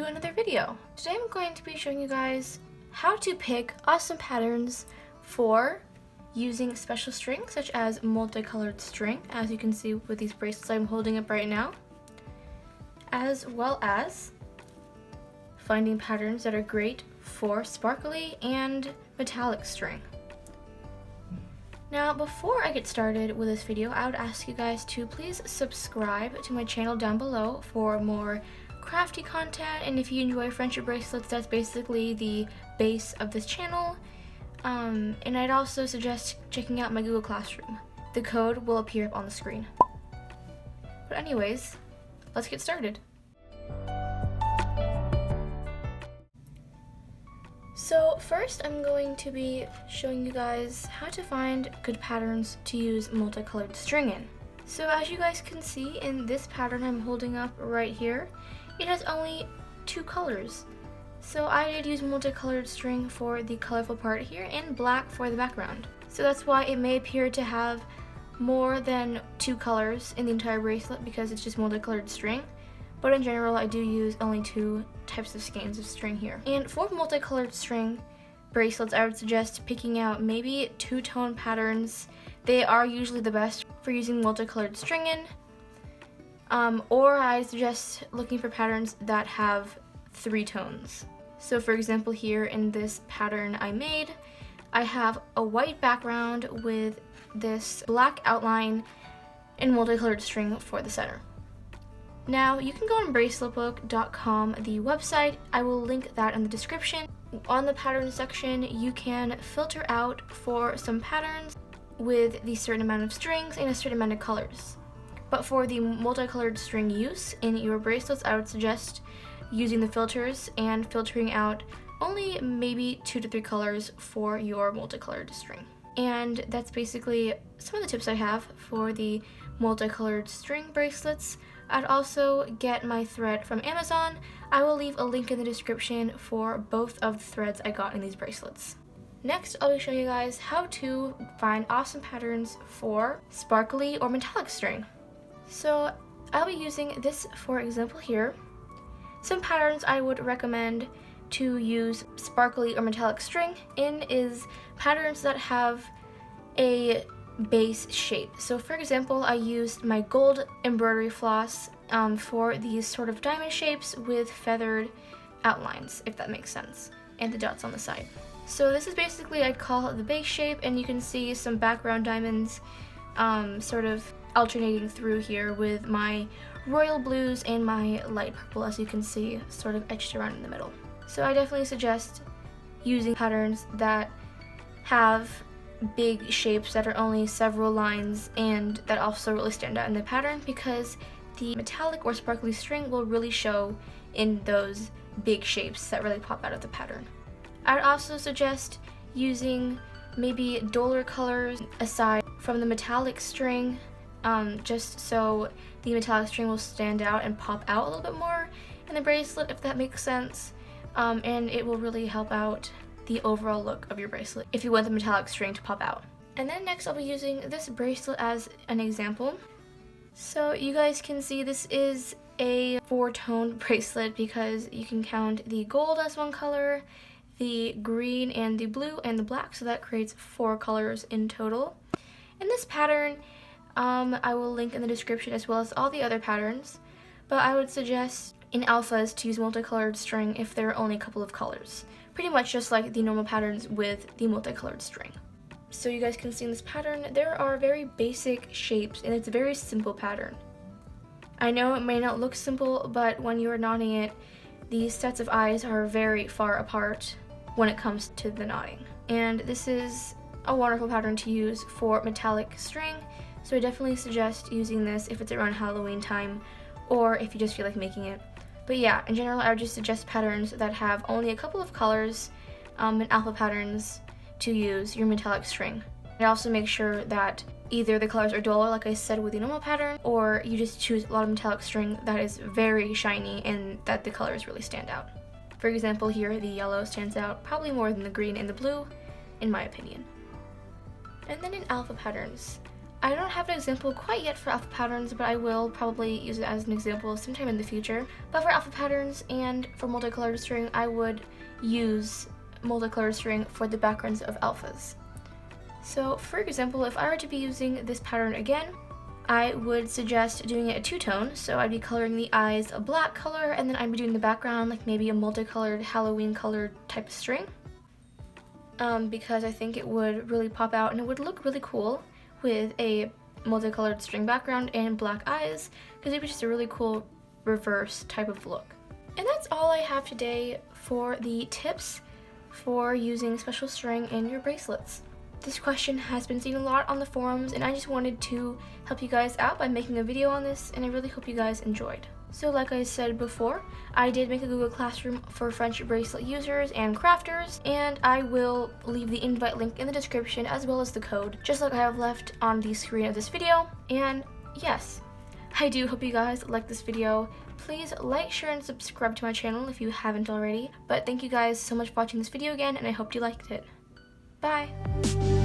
to another video. Today I'm going to be showing you guys how to pick awesome patterns for using special string such as multicolored string, as you can see with these bracelets I'm holding up right now, as well as finding patterns that are great for sparkly and metallic string. Now, before I get started with this video, I would ask you guys to please subscribe to my channel down below for more crafty content, and if you enjoy friendship bracelets, that's basically the base of this channel. And I'd also suggest checking out my Google Classroom. The code will appear up on the screen. But anyways, let's get started. So first I'm going to be showing you guys how to find good patterns to use multicolored string in. So as you guys can see in this pattern I'm holding up right here, it has only 2 colors. So I did use multicolored string for the colorful part here and black for the background. So that's why it may appear to have more than 2 colors in the entire bracelet because it's just multicolored string. But in general, I do use only 2 types of skeins of string here. And for multicolored string bracelets, I would suggest picking out maybe 2-tone patterns. They are usually the best for using multicolored string in. Or I suggest looking for patterns that have 3 tones. So for example, here in this pattern I made, I have a white background with this black outline and multicolored string for the center. Now, you can go on braceletbook.com, the website. I will link that in the description. On the pattern section, you can filter out for some patterns with the certain amount of strings and a certain amount of colors. But for the multicolored string use in your bracelets, I would suggest using the filters and filtering out only maybe 2 to 3 colors for your multicolored string. And that's basically some of the tips I have for the multicolored string bracelets. I'd also get my thread from Amazon. I will leave a link in the description for both of the threads I got in these bracelets. Next, I'll be showing you guys how to find awesome patterns for sparkly or metallic string. So I'll be using this for example here. Some patterns I would recommend to use sparkly or metallic string in is patterns that have a base shape. So for example, I used my gold embroidery floss for these sort of diamond shapes with feathered outlines, if that makes sense, and the dots on the side. So this is basically, I'd call it the base shape, and you can see some background diamonds sort of alternating through here with my royal blues and my light purple, as you can see, sort of etched around in the middle. So I definitely suggest using patterns that have big shapes that are only several lines and that also really stand out in the pattern, because the metallic or sparkly string will really show in those big shapes that really pop out of the pattern. I'd also suggest using maybe duller colors aside from the metallic string, just so the metallic string will stand out and pop out a little bit more in the bracelet, if that makes sense, and it will really help out the overall look of your bracelet if you want the metallic string to pop out. And then next I'll be using this bracelet as an example. So you guys can see this is a 4-tone bracelet because you can count the gold as 1 color, the green and the blue and the black, so that creates 4 colors in total. In this pattern, I will link in the description as well as all the other patterns, but I would suggest in alphas to use multicolored string if there are only a couple of colors. Pretty much just like the normal patterns with the multicolored string. So you guys can see in this pattern, there are very basic shapes and it's a very simple pattern. I know it may not look simple, but when you're knotting it, these sets of eyes are very far apart when it comes to the knotting. And this is a wonderful pattern to use for metallic string, so I definitely suggest using this if it's around Halloween time or if you just feel like making it. But yeah, in general, I would just suggest patterns that have only a couple of colors and alpha patterns to use your metallic string. And also make sure that either the colors are duller, like I said with the normal pattern, or you just choose a lot of metallic string that is very shiny and that the colors really stand out. For example, here the yellow stands out probably more than the green and the blue, in my opinion. And then in alpha patterns, I don't have an example quite yet for alpha patterns, but I will probably use it as an example sometime in the future. But for alpha patterns and for multicolored string, I would use multicolored string for the backgrounds of alphas. So for example, if I were to be using this pattern again, I would suggest doing it a two-tone, so I'd be coloring the eyes a black color, and then I'd be doing the background like maybe a multicolored Halloween colored type of string, because I think it would really pop out and it would look really cool with a multicolored string background and black eyes, because it would be just a really cool reverse type of look. And that's all I have today for the tips for using special string in your bracelets. This question has been seen a lot on the forums, and I just wanted to help you guys out by making a video on this, and I really hope you guys enjoyed. So like I said before, I did make a Google Classroom for French bracelet users and crafters, and I will leave the invite link in the description as well as the code, just like I have left on the screen of this video. And yes, I do hope you guys like this video. Please like, share, and subscribe to my channel if you haven't already. But thank you guys so much for watching this video again, and I hope you liked it. Bye!